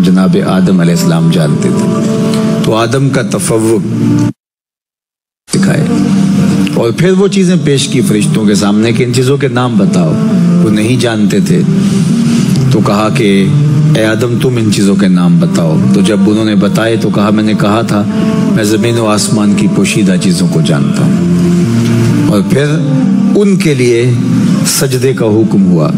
جناب آدم علیہ السلام جانتے تھے، تو آدم کا تفوق دکھائے اور پھر وہ چیزیں پیش کی فرشتوں کے سامنے کہ ان چیزوں کے نام بتاؤ، وہ نہیں جانتے تھے، تو کہا کہ اے آدم تم ان چیزوں کے نام بتاؤ، تو جب انہوں نے بتائے تو کہا میں نے کہا تھا میں زمین و آسمان کی پوشیدہ چیزوں کو جانتا ہوں، اور پھر ان کے لیے سجدے کا حکم ہوا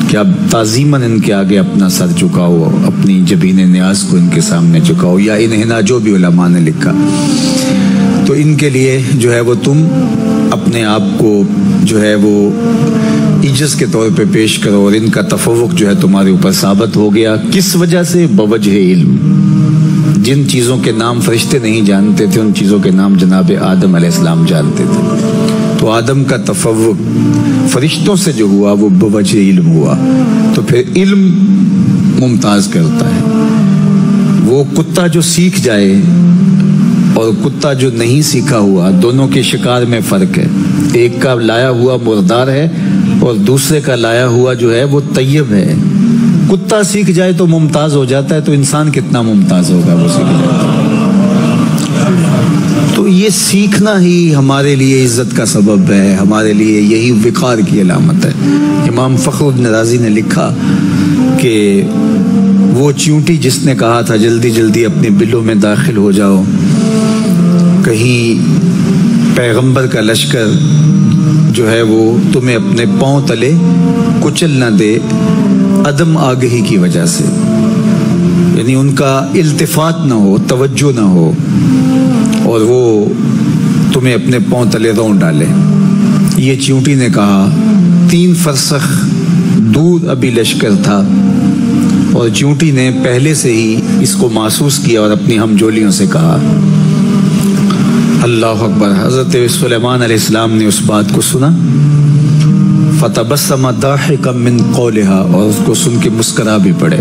کہ اب تعظیماً ان کے آگے اپنا سر جھکاؤ، اپنی جبین نیاز کو ان کے سامنے جھکاؤ، یا انہنا جو بھی علماء نے لکھا، تو ان کے لیے جو ہے وہ تم اپنے آپ کو جو ہے وہ عجز کے طور پہ پیش کرو، اور ان کا تفوق جو ہے تمہارے اوپر ثابت ہو گیا۔ کس وجہ سے؟ بوجہ علم، جن چیزوں کے نام فرشتے نہیں جانتے تھے ان چیزوں کے نام جناب آدم علیہ السلام جانتے تھے، تو آدم کا تفوق فرشتوں سے جو ہوا وہ بوجہ علم ہوا، تو پھر علم ممتاز کرتا ہے۔ وہ کتا جو سیکھ جائے اور کتا جو نہیں سیکھا ہوا، دونوں کے شکار میں فرق ہے، ایک کا لایا ہوا مردار ہے اور دوسرے کا لایا ہوا جو ہے وہ طیب ہے۔ کتا سیکھ جائے تو ممتاز ہو جاتا ہے، تو انسان کتنا ممتاز ہوگا وہ سیکھ جائے۔ تو یہ سیکھنا ہی ہمارے لیے عزت کا سبب ہے، ہمارے لیے یہی وقار کی علامت ہے۔ امام فخر الدین رازی نے لکھا کہ وہ چیونٹی جس نے کہا تھا جلدی جلدی اپنے بلوں میں داخل ہو جاؤ، کہیں پیغمبر کا لشکر جو ہے وہ تمہیں اپنے پاؤں تلے کچل نہ دے، عدم آگہی کی وجہ سے، یعنی ان کا التفات نہ ہو، توجہ نہ ہو، اور وہ تمہیں اپنے پاؤں تلے رون ڈالے۔ یہ چیونٹی نے کہا 3 فرسخ دور ابھی لشکر تھا، اور چیونٹی نے پہلے سے ہی اس کو محسوس کیا اور اپنی ہمجولیوں سے کہا اللہ اکبر۔ حضرت سلیمان علیہ السلام نے اس بات کو سنا، فتبسم ضاحکا من قولہا، اور اس کو سن کے مسکرا بھی پڑے۔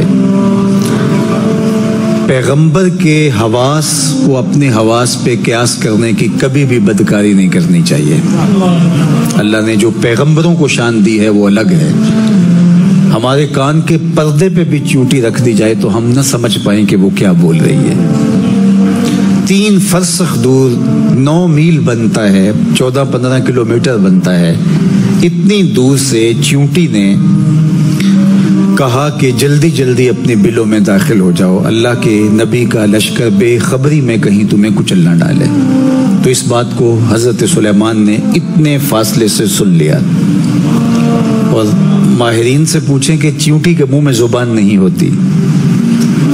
پیغمبر کے حواس کو اپنے حواس پہ قیاس کرنے کی کبھی بھی بدکاری نہیں کرنی چاہیے۔ اللہ نے جو پیغمبروں کو شان دی ہے وہ الگ ہے۔ ہمارے کان کے پردے پہ بھی چیونٹی رکھ دی جائے تو ہم نہ سمجھ پائیں کہ وہ کیا بول رہی ہے۔ 3 فرسخ دور 9 میل بنتا ہے، 14-15 کلومیٹر بنتا ہے، اتنی دور سے چیونٹی نے کہا کہ جلدی جلدی اپنے بلوں میں داخل ہو جاؤ، اللہ کے نبی کا لشکر بے خبری میں کہیں تمہیں کچل نہ ڈالے۔ تو اس بات کو حضرت سلیمان نے اتنے فاصلے سے سن لیا، اور ماہرین سے پوچھیں کہ چیونٹی کے منہ میں زبان نہیں ہوتی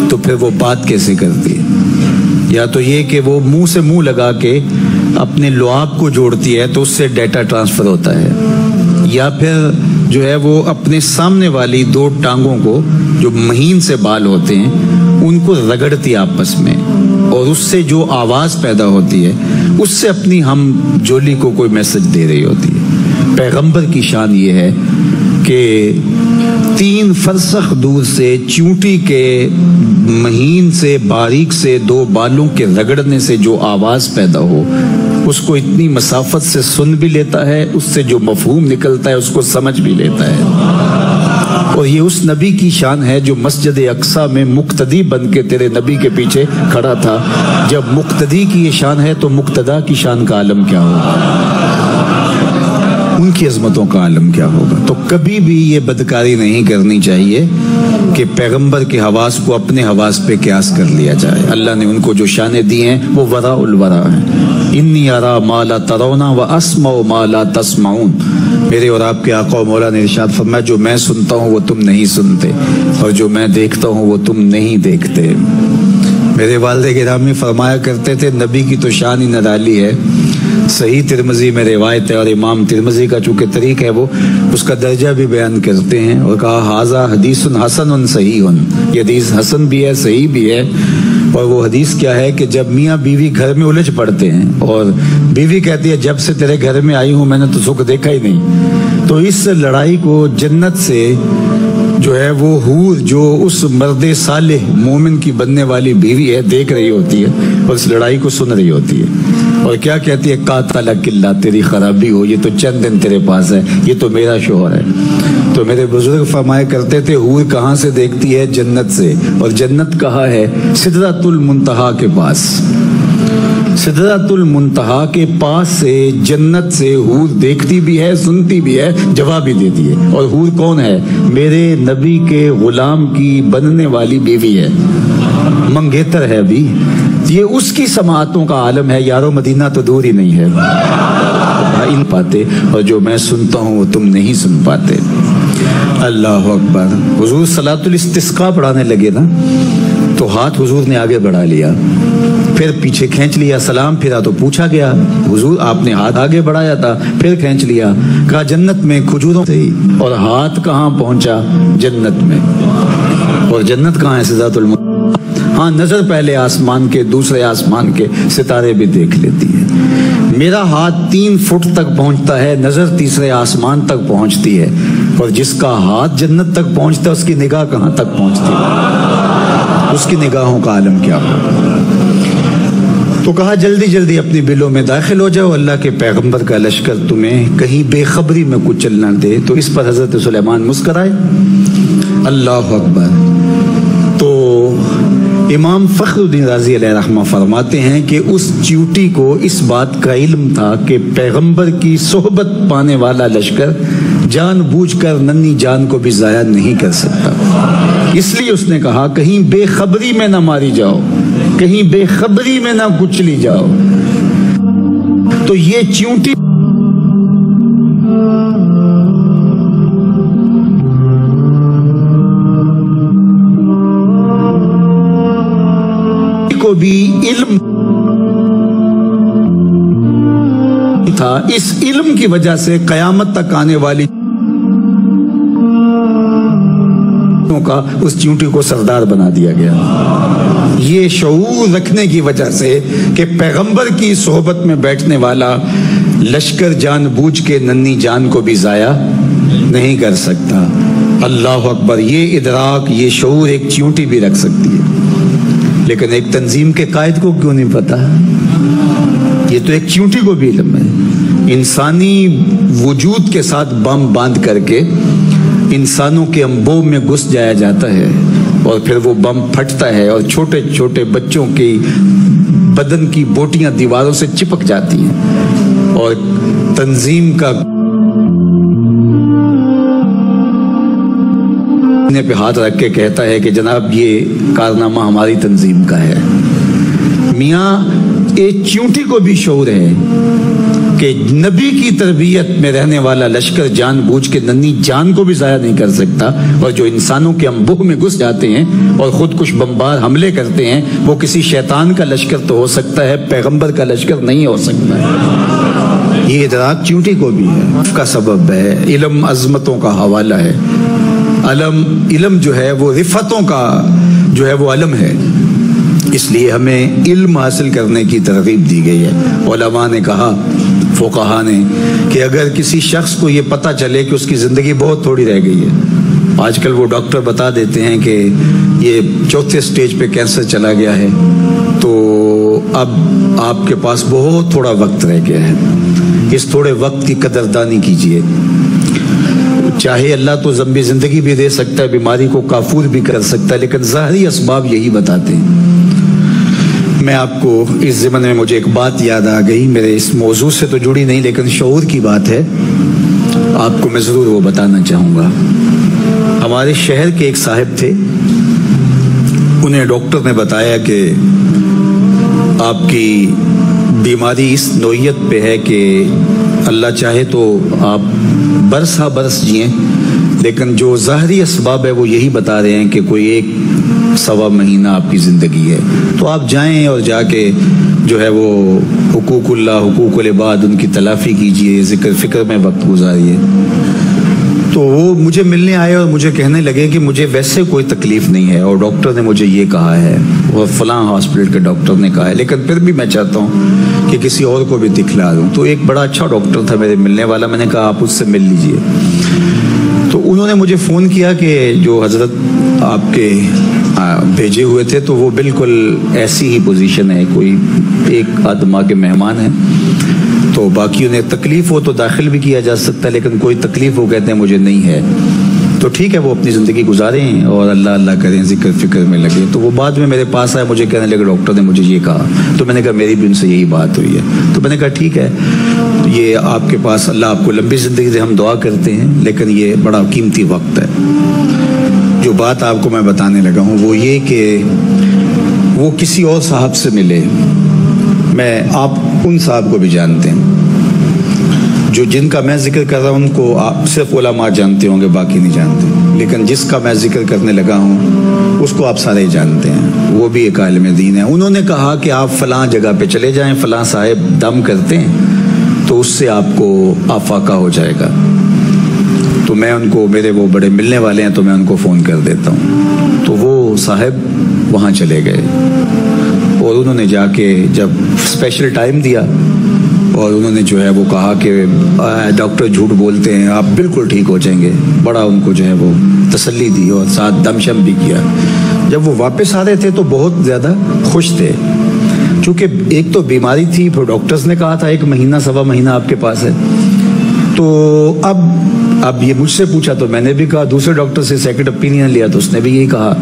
تو پھر وہ بات کیسے کرتی ہے؟ یا تو یہ کہ وہ منہ سے منہ لگا کے اپنے لعاب کو جوڑتی ہے تو اس سے ڈیٹا ٹرانسفر ہوتا ہے، یا پھر جو ہے وہ اپنے سامنے والی 2 ٹانگوں کو جو مہین سے بال ہوتے ہیں ان کو رگڑتی آپس میں، اور اس سے جو آواز پیدا ہوتی ہے اس سے اپنی ہم جولی کو کوئی میسج دے رہی ہوتی ہے۔ پیغمبر کی شان یہ ہے کہ 3 فرسخ دور سے چیونٹی کے مہین سے باریک سے 2 بالوں کے رگڑنے سے جو آواز پیدا ہو اس کو اتنی مسافت سے سن بھی لیتا ہے، اس سے جو مفہوم نکلتا ہے اس کو سمجھ بھی لیتا ہے۔ اور یہ اس نبی کی شان ہے جو مسجد اقصی میں مقتدی بن کے تیرے نبی کے پیچھے کھڑا تھا۔ جب مقتدی کی یہ شان ہے تو مقتدا کی شان کا عالم کیا ہوگا، ان کی عظمتوں کا عالم کیا ہوگا۔ تو کبھی بھی یہ بدکاری نہیں کرنی چاہیے کہ پیغمبر کے حواس کو اپنے حواس پہ قیاس کر لیا جائے۔ اللہ نے ان کو جو شانیں دی ہیں وہ وراء الورا ہیں۔ انی ارا ما لا ترون واسمع ما لا تسمعون، میرے اور آپ کے آقا و مولا نے ارشاد فرمایا جو میں سنتا ہوں وہ تم نہیں سنتے، اور جو میں دیکھتا ہوں وہ تم نہیں دیکھتے۔ میرے والد گرامی فرمایا کرتے تھے نبی کی تو شان ہی نرالی ہے۔ صحیح ترمذی میں روایت ہے، اور امام ترمذی کا چونکہ طریق ہے وہ اس کا درجہ بھی بیان کرتے ہیں، اور کہا ھذا حدیث حسن صحیح، یہ حدیث حسن بھی ہے صحیح بھی ہے۔ اور وہ حدیث کیا ہے کہ جب میاں بیوی گھر میں الجھ پڑتے ہیں اور بیوی کہتی ہے جب سے تیرے گھر میں آئی ہوں میں نے تو سکھ دیکھا ہی نہیں، تو اس لڑائی کو جنت سے جو ہے وہ حور جو اس مرد صالح مومن کی بننے والی بیوی ہے دیکھ رہی ہوتی ہے اور اس لڑائی کو سن رہی ہوتی ہے اور کیا کہتی ہے، قاتل اللہ، تیری خرابی ہو، یہ تو چند دن تیرے پاس ہے، یہ تو میرا شوہر ہے۔ تو میرے بزرگ فرمایا کرتے تھے حور کہاں سے دیکھتی ہے؟ جنت سے، اور جنت کہاں ہے؟ سدرۃ المنتہا کے پاس۔ سدرۃ المنتہا کے پاس سے جنت سے حور دیکھتی بھی ہے، سنتی بھی ہے، جواب بھی دیتی ہے۔ اور حور کون ہے؟ میرے نبی کے غلام کی بننے والی بیوی ہے، منگیتر ہے ابھی، یہ اس کی سماعتوں کا عالم ہے یارو، مدینہ تو دور ہی نہیں ہے ان پاتے، اور جو میں سنتا ہوں وہ تم نہیں سن پاتے۔ اللہ اکبر۔ حضور صلاۃ الاستسقاء پڑھانے لگے نا تو ہاتھ حضور نے آگے بڑھا لیا، پھر پیچھے کھینچ لیا، سلام پھرا تو پوچھا گیا حضور آپ نے ہاتھ آگے بڑھایا تھا، پھر کھینچ لیا، کہا جنت میں کھجوروں سے، اور ہاتھ کہاں پہنچا؟ جنت میں۔ اور جنت کہاں ہے؟ سدرۃ المنتہا۔ ہاں نظر پہلے آسمان کے، دوسرے آسمان کے ستارے بھی دیکھ لیتی ہے۔ میرا ہاتھ 3 فٹ تک پہنچتا ہے، نظر تیسرے آسمان تک پہنچتی ہے، اور جس کا ہاتھ جنت تک پہنچتا ہے اس کی نگاہ کہاں تک پہنچتی ہے؟ اس کی نگاہوں کا عالم کیا ہو؟ تو کہا جلدی جلدی اپنی بلوں میں داخل ہو جاؤ، اللہ کے پیغمبر کا لشکر تمہیں کہیں بے خبری میں کچھ چلنا دے۔ تو اس پر حضرت سلیمان مسکرائے۔ اللہ اکبر۔ تو امام فخر الدین رازی علیہ رحمہ فرماتے ہیں کہ اس چیوٹی کو اس بات کا علم تھا کہ پیغمبر کی صحبت پانے والا لشکر جان بوجھ کر ننھی جان کو بھی ضائع نہیں کر سکتا، اس لیے اس نے کہا کہیں بے خبری میں نہ ماری جاؤ، کہیں بے خبری میں نہ کچلی جاؤ۔ تو یہ چیونٹی کو بھی علم تھا، اس علم کی وجہ سے قیامت تک آنے والی کا اس چیونٹی کو سردار بنا دیا گیا۔ یہ شعور رکھنے کی وجہ سے کہ پیغمبر کی صحبت میں بیٹھنے والا لشکر جان بوجھ کے ننھی جان کو بھی ضائع نہیں کر سکتا۔ اللہ اکبر۔ یہ ادراک، یہ شعور ایک چیونٹی بھی رکھ سکتی ہے، لیکن ایک تنظیم کے قائد کو کیوں نہیں پتا؟ یہ تو ایک چیونٹی کو بھی علم ہے۔ انسانی وجود کے ساتھ بم باندھ کر کے انسانوں کے انبوب میں گھس جایا جاتا ہے، اور پھر وہ بم پھٹتا ہے اور چھوٹے چھوٹے بچوں کی بدن کی بوٹیاں دیواروں سے چپک جاتی ہیں، اور تنظیم کا پہ ہاتھ رکھ کے کہتا ہے کہ جناب یہ کارنامہ ہماری تنظیم کا ہے۔ میاں ایک چیونٹی کو بھی شعور ہے کہ نبی کی تربیت میں رہنے والا لشکر جان بوجھ کے ننھی جان کو بھی ضائع نہیں کر سکتا، اور جو انسانوں کے انبوہ میں گھس جاتے ہیں اور خود کچھ بمبار حملے کرتے ہیں وہ کسی شیطان کا لشکر تو ہو سکتا ہے، پیغمبر کا لشکر نہیں ہو سکتا ہے۔ یہ ادراک چیونٹی کو بھی ہے، اس کا سبب ہے علم، عظمتوں کا حوالہ ہے۔ علم جو ہے وہ رفتوں کا جو ہے وہ علم ہے، اس لیے ہمیں علم حاصل کرنے کی ترغیب دی گئی ہے۔ علماء نے کہا، فقہا نے، کہ اگر کسی شخص کو یہ پتہ چلے کہ اس کی زندگی بہت تھوڑی رہ گئی ہے، آج کل وہ ڈاکٹر بتا دیتے ہیں کہ یہ 4تھے سٹیج پہ کینسر چلا گیا ہے، تو اب آپ کے پاس بہت تھوڑا وقت رہ گیا ہے، اس تھوڑے وقت کی قدردانی کیجیے۔ چاہے اللہ تو لمبی زندگی بھی دے سکتا ہے، بیماری کو کافور بھی کر سکتا ہے، لیکن ظاہری اسباب یہی بتاتے ہیں۔ میں آپ کو اس ضمن میں مجھے ایک بات یاد آ گئی، میرے اس موضوع سے تو جڑی نہیں لیکن شعور کی بات ہے، آپ کو میں ضرور وہ بتانا چاہوں گا۔ ہمارے شہر کے ایک صاحب تھے، انہیں ڈاکٹر نے بتایا کہ آپ کی بیماری اس نوعیت پہ ہے کہ اللہ چاہے تو آپ برس ہا برس جئیں، لیکن جو ظاہری اسباب ہے وہ یہی بتا رہے ہیں کہ کوئی 1-1.25 مہینہ آپ کی زندگی ہے، تو آپ جائیں اور جا کے جو ہے وہ حقوق اللہ، حقوق العباد، ان کی تلافی کیجئے، ذکر فکر میں وقت گزاریے۔ تو وہ مجھے ملنے آئے اور مجھے کہنے لگے کہ مجھے ویسے کوئی تکلیف نہیں ہے، اور ڈاکٹر نے مجھے یہ کہا ہے، اور فلاں ہاسپٹل کے ڈاکٹر نے کہا ہے، لیکن پھر بھی میں چاہتا ہوں کہ کسی اور کو بھی دکھلا دوں۔ تو ایک بڑا اچھا ڈاکٹر تھا میرے ملنے والا، میں نے کہا آپ اس سے مل لیجئے۔ تو انہوں انہوں نے مجھے فون کیا کہ جو حضرت آپ کے بھیجے ہوئے تھے تو وہ بالکل ایسی ہی پوزیشن ہے، کوئی ایک آدھ ماہ کے مہمان ہیں، تو باقی انہیں تکلیف ہو تو داخل بھی کیا جا سکتا ہے، لیکن کوئی تکلیف وہ کہتے ہیں مجھے نہیں ہے، تو ٹھیک ہے وہ اپنی زندگی گزاریں اور اللہ اللہ کریں، ذکر فکر میں لگے۔ تو وہ بعد میں میرے پاس آئے، مجھے کہنے لگے ڈاکٹر نے مجھے یہ کہا، تو میں نے کہا میری بھی ان سے یہی بات ہوئی ہے، تو میں نے کہا ٹھیک ہے، یہ آپ کے پاس اللہ آپ کو لمبی زندگی دے، ہم دعا کرتے ہیں، لیکن یہ بڑا قیمتی وقت ہے۔ جو بات آپ کو میں بتانے لگا ہوں وہ یہ کہ وہ کسی اور صاحب سے ملے، آپ ان صاحب کو بھی جانتے ہیں، جو جن کا میں ذکر کر رہا ہوں ان کو آپ صرف علماء جانتے ہوں گے، باقی نہیں جانتے، لیکن جس کا میں ذکر کرنے لگا ہوں اس کو آپ سارے جانتے ہیں، وہ بھی ایک عالم دین ہے۔ انہوں نے کہا کہ آپ فلاں جگہ پہ چلے جائیں، فلاں صاحب دم کرتے ہیں تو اس سے آپ کو آفاقہ ہو جائے گا، تو میں ان کو، میرے وہ بڑے ملنے والے ہیں تو میں ان کو فون کر دیتا ہوں۔ تو وہ صاحب وہاں چلے گئے اور انہوں نے جا کے جب اسپیشل ٹائم دیا اور انہوں نے جو ہے وہ کہا کہ ڈاکٹر جھوٹ بولتے ہیں، آپ بالکل ٹھیک ہو جائیں گے، بڑا ان کو جو ہے وہ تسلی دی اور ساتھ دم شم بھی کیا۔ جب وہ واپس آ رہے تھے تو بہت زیادہ خوش تھے، چونکہ ایک تو بیماری تھی، پھر ڈاکٹرز نے کہا تھا 1 مہینہ سوا مہینہ آپ کے پاس ہے، تو اب یہ مجھ سے پوچھا تو میں نے بھی کہا، دوسرے ڈاکٹر سے سیکنڈ اوپینین لیا تو اس نے بھی یہی کہا،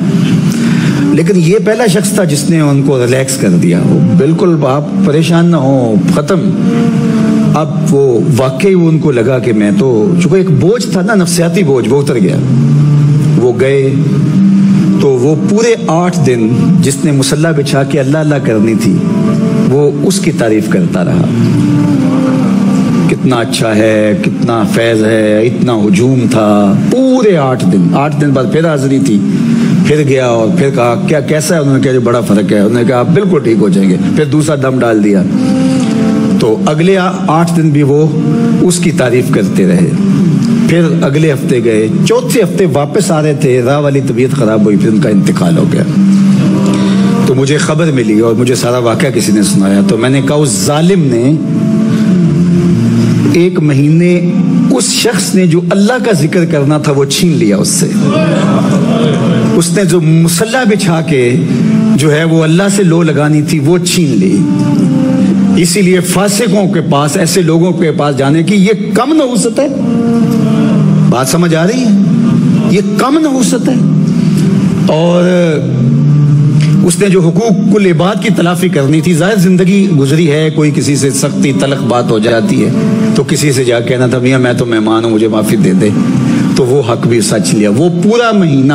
لیکن یہ پہلا شخص تھا جس نے ان کو ریلیکس کر دیا، بالکل آپ پریشان نہ ہو، ختم۔ اب وہ واقعی ان کو لگا کہ میں تو، چونکہ ایک بوجھ تھا نا، نفسیاتی بوجھ، وہ اتر گیا۔ وہ گئے تو وہ پورے 8 دن جس نے مصلی بچھا کے اللہ اللہ کرنی تھی وہ اس کی تعریف کرتا رہا، کتنا اچھا ہے، کتنا فیض ہے، اتنا ہجوم تھا، پورے 8 دن بعد پھر حاضری تھی، پھر گیا اور پھر کہا کیا کیسا ہے، انہوں نے کہا جو بڑا فرق ہے، انہوں نے کہا آپ بالکل ٹھیک ہو جائیں گے، پھر دوسرا دم ڈال دیا، تو اگلے 8 دن بھی وہ اس کی تعریف کرتے رہے۔ پھر اگلے ہفتے گئے، چوتھے ہفتے واپس آ رہے تھے، راہ والی طبیعت خراب ہوئی، پھر ان کا انتقال ہو گیا۔ تو مجھے خبر ملی اور مجھے سارا واقعہ کسی نے سنایا، تو میں نے کہا اس ظالم نے 1 مہینے اس شخص نے جو اللہ کا ذکر کرنا تھا وہ چھین لیا اس سے، اس نے جو مصلی بچھا کے جو ہے وہ اللہ سے لو لگانی تھی وہ چھین لی۔ اسی لیے فاسقوں کے پاس، ایسے لوگوں کے پاس جانے کی یہ کم نحوست ہے، بات سمجھ آ رہی ہے، یہ کم نحوست ہے۔ اور اس نے جو حقوق العباد کی تلافی کرنی تھی، ظاہر زندگی گزری ہے، کوئی کسی سے سختی تلخ بات ہو جاتی ہے تو کسی سے جا کہنا تھا میاں میں تو مہمان ہوں مجھے معافی دے دے، تو وہ حق بھی سچ لیا۔ وہ پورا مہینہ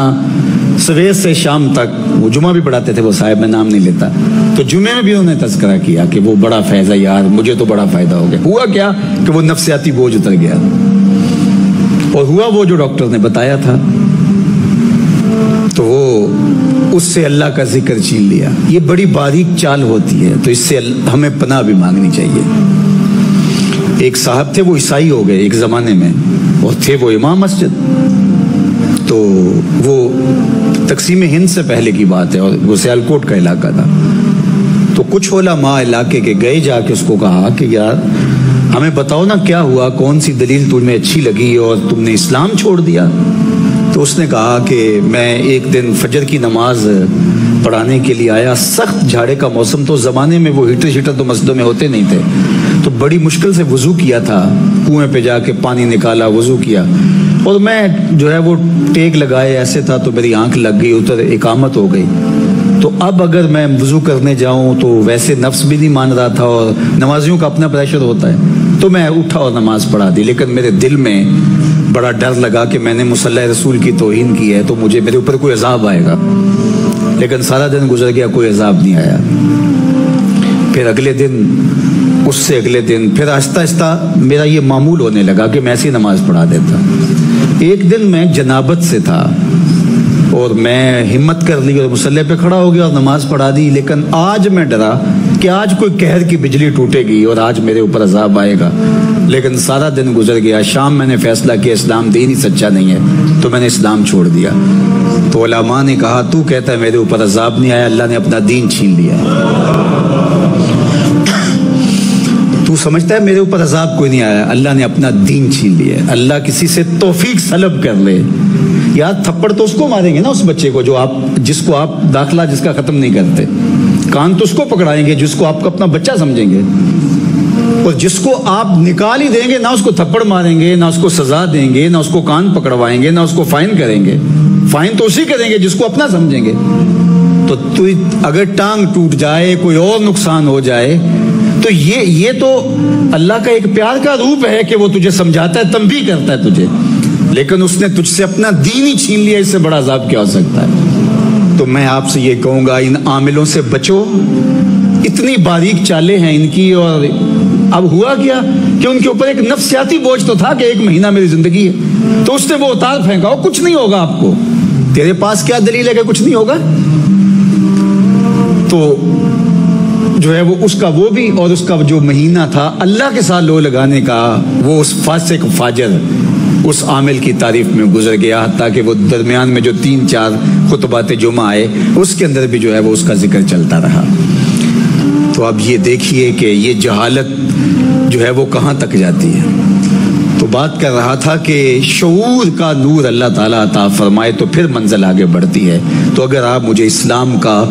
صبح سے شام تک، وہ جمعہ بھی پڑھاتے تھے وہ صاحب، میں نام نہیں لیتا، تو جمعے میں بھی انہوں نے تذکرہ کیا کہ وہ بڑا فیض ہے یار، مجھے تو بڑا فائدہ ہو گیا۔ ہوا کیا کہ وہ نفسیاتی بوجھ اتر گیا، اور ہوا وہ جو ڈاکٹر نے بتایا تھا، تو وہ اس سے اللہ کا ذکر چھین لیا۔ یہ بڑی باریک چال ہوتی ہے، تو اس سے ہمیں پناہ بھی مانگنی چاہیے۔ ایک صاحب تھے، وہ عیسائی ہو گئے ایک زمانے میں، اور تھے وہ امام مسجد، تو وہ تقسیم ہند سے پہلے کی بات ہے، اور وہ سیالکوٹ کا علاقہ تھا، تو کچھ علماء علاقے کے گئے، جا کے اس کو کہا کہ یار ہمیں بتاؤ نا کیا ہوا، کون سی دلیل تمہیں اچھی لگی اور تم نے اسلام چھوڑ دیا؟ تو اس نے کہا کہ میں ایک دن فجر کی نماز پڑھانے کے لیے آیا، سخت جھاڑے کا موسم، تو زمانے میں وہ ہیٹر شیٹر تو مسجدوں میں ہوتے نہیں تھے، تو بڑی مشکل سے وضو کیا تھا، کنویں پہ جا کے پانی نکالا، وضو کیا، اور میں جو ہے وہ ٹیک لگائے ایسے تھا تو میری آنکھ لگ گئی، ادھر اقامت ہو گئی، تو اب اگر میں وضو کرنے جاؤں تو ویسے نفس بھی نہیں مان رہا تھا، اور نمازیوں کا اپنا پریشر ہوتا ہے، تو میں اٹھا اور نماز پڑھا دی، لیکن میرے دل میں بڑا ڈر لگا کہ میں نے مصلی رسول کی توہین کی ہے تو میرے اوپر کوئی عذاب آئے گا، لیکن سارا دن گزر گیا، کوئی عذاب نہیں آیا۔ پھر اگلے دن، اس سے اگلے دن، پھر آہستہ آہستہ میرا یہ معمول ہونے لگا کہ میں ایسی نماز پڑھا دیتا۔ ایک دن میں جنابت سے تھا اور میں ہمت کر لی اور مصلی پہ کھڑا ہو گیا اور نماز پڑھا دی، لیکن آج میں ڈرا کہ آج کوئی قہر کی بجلی ٹوٹے گی اور آج میرے اوپر عذاب آئے گا، لیکن سارا دن گزر گیا۔ شام میں نے فیصلہ کیا اسلام دین ہی سچا نہیں ہے، تو میں نے اسلام چھوڑ دیا۔ تو علماء نے کہا تو کہتا ہے میرے اوپر عذاب نہیں آیا، اللہ نے اپنا دین چھین لیا ہے۔ تو سمجھتا ہے میرے اوپر عذاب کوئی نہیں آیا, اللہ نے اپنا دین چھین لیا ہے. اللہ کسی سے توفیق سلب کر لے, یار تھپڑ تو اس کو ماریں گے نا, اس بچے کو جس کو آپ داخلہ جس کا ختم نہیں کرتے. کان تو اس کو پکڑائیں گے جس کو آپ اپنا بچہ سمجھیں گے, اور جس کو آپ نکال ہی دیں گے, نہ اس کو تھپڑ ماریں گے, نہ اس کو سزا دیں گے, نہ اس کو کان پکڑوائیں گے, نہ اس کو فائن کریں گے. فائن تو اسی کریں گے جس کو اپنا سمجھیں گے. تو اگر ٹانگ ٹوٹ جائے, کوئی اور نقصان ہو جائے, تو یہ تو اللہ کا ایک پیار کا روپ ہے کہ وہ تجھے سمجھاتا ہے, تنبیہ کرتا ہے تجھے, لیکن اس نے تجھ سے اپنا دین ہی چھین لیا. اس سے بڑا عذاب کیا ہو سکتا ہے؟ تو میں آپ سے یہ کہوں گا, ان عاملوں سے بچو. اتنی باریک چالیں ہیں ان کی. اور اب ہوا کیا کہ ان کے اوپر ایک نفسیاتی بوجھ تو تھا کہ 1 مہینہ میری زندگی ہے, تو اس نے وہ اتار پھینکا. اور کچھ نہیں ہوگا آپ کو, تیرے پاس کیا دلیل ہے کہ کچھ نہیں ہوگا؟ تو جو ہے وہ اس کا وہ بھی, اور اس کا جو مہینہ تھا اللہ کے ساتھ لو لگانے کا, وہ اس فاسق فاجر اس عامل کی تعریف میں گزر گیا. تاکہ وہ درمیان میں جو 3-4 خطبات جمعہ آئے, اس کے اندر بھی جو ہے وہ اس کا ذکر چلتا رہا. تو اب یہ دیکھیے کہ یہ جہالت جو ہے وہ کہاں تک جاتی ہے. تو بات کر رہا تھا کہ شعور کا نور اللہ تعالیٰ عطا فرمائے تو پھر منزل آگے بڑھتی ہے. تو اگر آپ مجھے اسلام کا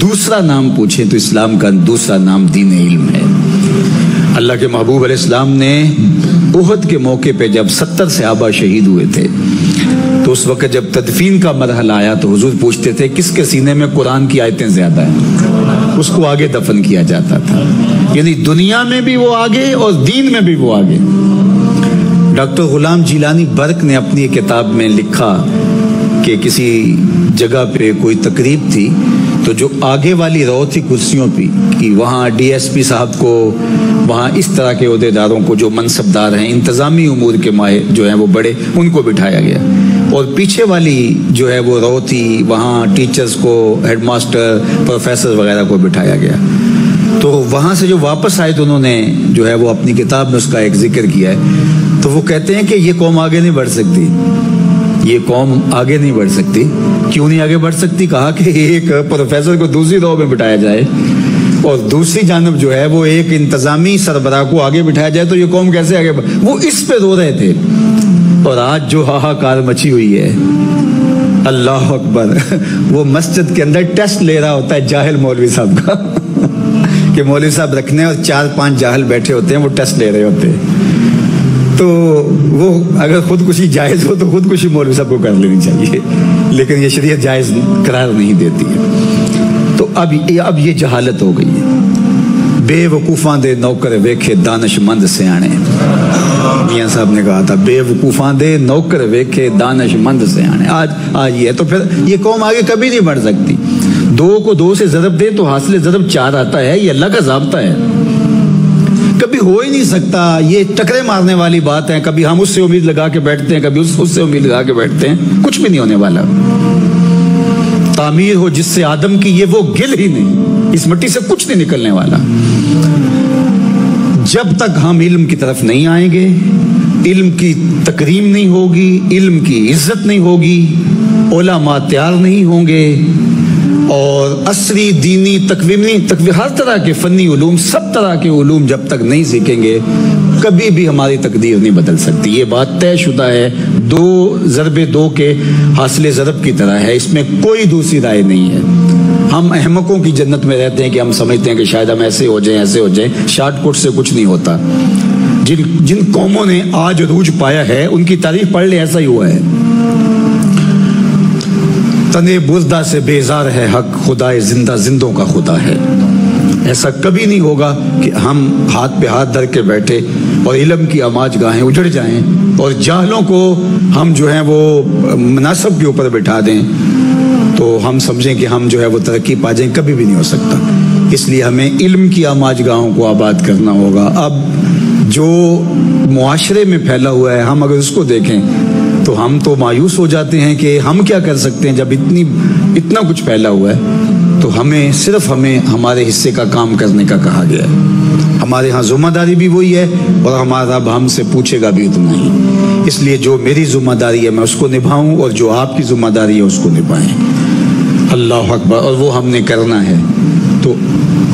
دوسرا نام پوچھیں تو اسلام کا دوسرا نام دین علم ہے. اللہ کے محبوب علیہ السلام نے احد کے موقع پہ جب 70 صحابہ شہید ہوئے تھے, تو اس وقت جب تدفین کا مرحلہ آیا تو حضور پوچھتے تھے کس کے سینے میں قرآن کی آیتیں زیادہ ہیں, اس کو آگے دفن کیا جاتا تھا. یعنی دنیا میں بھی وہ آگے اور دین میں بھی وہ آگے. ڈاکٹر غلام جیلانی برق نے اپنی کتاب میں لکھا کہ کسی جگہ پہ کوئی تقریب تھی, تو جو آگے والی رو تھی کرسیوں پہ کہ وہاں ڈی ایس پی صاحب کو, وہاں اس طرح کے عہدیداروں کو جو منصبدار ہیں, انتظامی امور کے ماہر جو ہیں وہ بڑے, ان کو بٹھایا گیا. اور پیچھے والی جو ہے وہ رو تھی, وہاں ٹیچرز کو, ہیڈ ماسٹر, پروفیسر وغیرہ کو بٹھایا گیا. تو وہاں سے جو واپس آئے تو انہوں نے جو ہے وہ اپنی کتاب میں اس کا ایک ذکر کیا ہے. تو وہ کہتے ہیں کہ یہ قوم آگے نہیں بڑھ سکتی, یہ قوم آگے نہیں بڑھ سکتی. کیوں نہیں آگے بڑھ سکتی؟ کہا کہ ایک پروفیسر کو دوسری رو میں بٹھایا جائے اور دوسری جانب جو ہے وہ ایک انتظامی سربراہ کو آگے بٹھایا جائے, تو یہ قوم کیسے آگے بڑھ. وہ اس پہ رو رہے تھے. اور آج جو ہاہاکار مچی ہوئی ہے, اللہ اکبر, وہ مسجد کے اندر ٹیسٹ لے رہا ہوتا ہے جاہل مولوی صاحب کا کہ مولوی صاحب رکھنے اور 4-5 جاہل بیٹھے ہوتے ہیں, وہ ٹیسٹ لے رہے ہوتے ہیں. تو وہ اگر خودکشی جائز ہو تو خودکشی مولوی صاحب کو کر لینی چاہیے, لیکن یہ شریعت جائز قرار نہیں دیتی ہے. تو اب یہ جہالت ہو گئی ہے. بے وقوفاں دے نوکر ویکھے دانش مند سیانے, میاں صاحب نے کہا تھا, بے وقوفاں دے نوکر ویکھے دانش مند سیانے. آج یہ ہے. تو پھر یہ قوم آگے کبھی نہیں بڑھ سکتی. 2 کو 2 سے ضرب دے تو حاصل ضرب 4 آتا ہے, یہ اللہ کا ضابطہ ہے, کبھی ہو ہی نہیں سکتا. یہ ٹکرے مارنے والی بات ہے. کبھی ہم اس سے امید لگا کے بیٹھتے ہیں, کبھی اس سے امید لگا کے بیٹھتے ہیں, کچھ بھی نہیں ہونے والا. تعمیر ہو جس سے آدم کی, یہ وہ گل ہی نہیں, اس مٹی سے کچھ نہیں نکلنے والا. جب تک ہم علم کی طرف نہیں آئیں گے, علم کی تکریم نہیں ہوگی, علم کی عزت نہیں ہوگی, علماء تیار نہیں ہوں گے, اور عصری دینی تکوینی ہر طرح کے فنی علوم, سب طرح کے علوم جب تک نہیں سیکھیں گے, کبھی بھی ہماری تقدیر نہیں بدل سکتی. یہ بات طے شدہ ہے. 2 ضرب 2 کے حاصل ضرب کی طرح ہے, اس میں کوئی دوسری رائے نہیں ہے. ہم احمقوں کی جنت میں رہتے ہیں کہ ہم سمجھتے ہیں کہ شاید ہم ایسے ہو جائیں. شارٹ کٹ سے کچھ نہیں ہوتا. جن قوموں نے آج عروج پایا ہے ان کی تاریخ پڑھ لیں, ایسا ہی ہوا ہے. تنے بردہ سے بیزار ہے حق, خدائے زندہ زندوں کا خدا ہے. ایسا کبھی نہیں ہوگا کہ ہم ہاتھ پہ ہاتھ دھر کے بیٹھے اور علم کی آماج گاہیں اجڑ جائیں اور جاہلوں کو ہم جو ہیں وہ مناصب کے اوپر بٹھا دیں تو ہم سمجھیں کہ ہم جو ہے وہ ترقی پا جائیں. کبھی بھی نہیں ہو سکتا. اس لیے ہمیں علم کی آماج گاہوں کو آباد کرنا ہوگا. اب جو معاشرے میں پھیلا ہوا ہے, ہم اگر اس کو دیکھیں تو ہم تو مایوس ہو جاتے ہیں کہ ہم کیا کر سکتے ہیں جب اتنا کچھ پھیلا ہوا ہے. تو صرف ہمیں ہمارے حصے کا کام کرنے کا کہا گیا ہے. ہمارے ہاں ذمہ داری بھی وہی ہے اور ہمارا رب ہم سے پوچھے گا بھی اتنا ہی. اس لیے جو میری ذمہ داری ہے میں اس کو نبھاؤں اور جو آپ کی ذمہ داری ہے اس کو نبھائیں. اللہ اکبر. اور وہ ہم نے کرنا ہے. تو